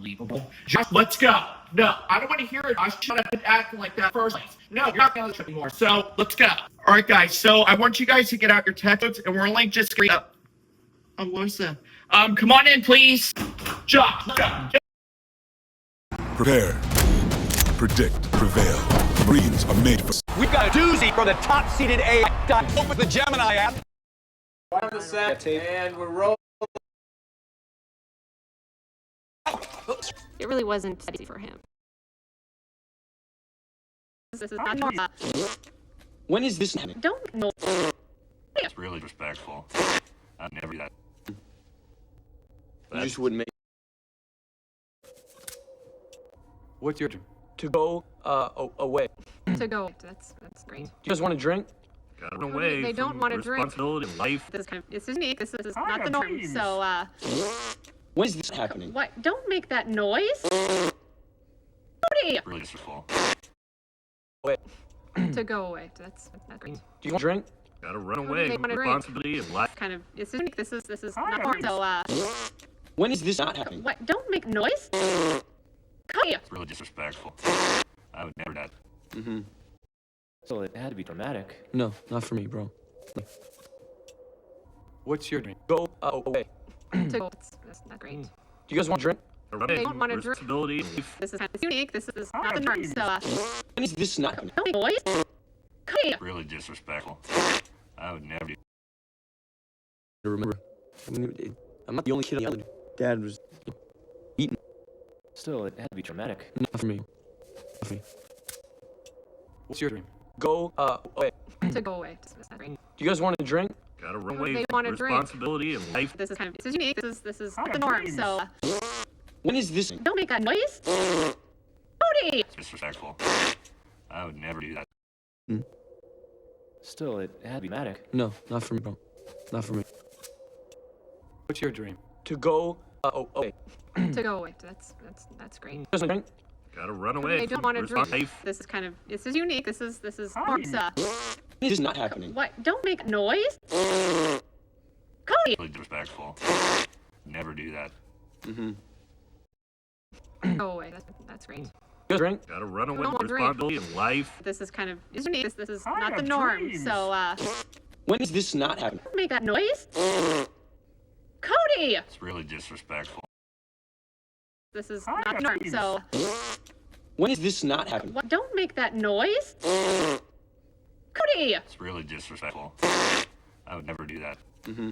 unbelievable. Josh, let's go. No, I don't want to hear it. I shut up and acting like that first place. No, you're not going to anymore. So let's go. All right, guys. So I want you guys to get out your textbooks, and we're only just going up. Oh, what's that? Come on in, please. Josh, let's go. Prepare, predict, prevail. Marines are made for. We've got a doozy from the top-seeded AI. Open the Gemini app. On the set, and we're rolling. It really wasn't easy for him. This is not normal. When is this happening? Don't know. It's really respectful. I'd never do that. You just wouldn't make. What's your dream? To go away. To go. That's great. Do you guys want to drink? Gotta run away. They don't want to drink. Responsibility in life. This is unique. This is not the norm. So When is this happening? what? Don't make that noise. Cody. Really disrespectful. Wait. To go away. That's great. Do you want to drink? Gotta run away. They wanna drink. Responsibility in life. Kind of. It's unique. This is not norm. So When is this not happening? what? Don't make noise. Cody. It's really disrespectful. I would never do that. Mm-hmm. So it had to be dramatic. No, not for me, bro. What's your dream? Go away. To go. That's not great. Do you guys want to drink? Gotta run away. They don't wanna drink. Responsibility in life. This is unique. This is not the norm. So When is this not happening? don't make noise. Cody. Really disrespectful. I would never do. Remember, I'm not the only kid on the island. Dad was eating. Still, it had to be dramatic. Not for me. Not for me. What's your dream? Go away. To go away. That's not great. Do you guys want to drink? Gotta run away. They wanna drink. Responsibility in life. This is unique. This is not the norm. So When is this? don't make that noise. Cody. It's disrespectful. I would never do that. Still, it had to be dramatic. No, not for me, bro. Not for me. What's your dream? To go away. To go away. That's great. You guys want to drink? Gotta run away. They don't want to drink. Life. This is unique. This is norm. So This is not happening. what? Don't make noise. Cody. Really disrespectful. Never do that. Mm-hmm. Go away. That's great. You guys drink? Gotta run away. don't wanna drink. Responsibility in life. This is unique. This is not the norm. So When is this not happening? don't make that noise. Cody. It's really disrespectful. This is not the norm. So When is this not happening? what? Don't make that noise. Cody. It's really disrespectful. I would never do that. Mm-hmm.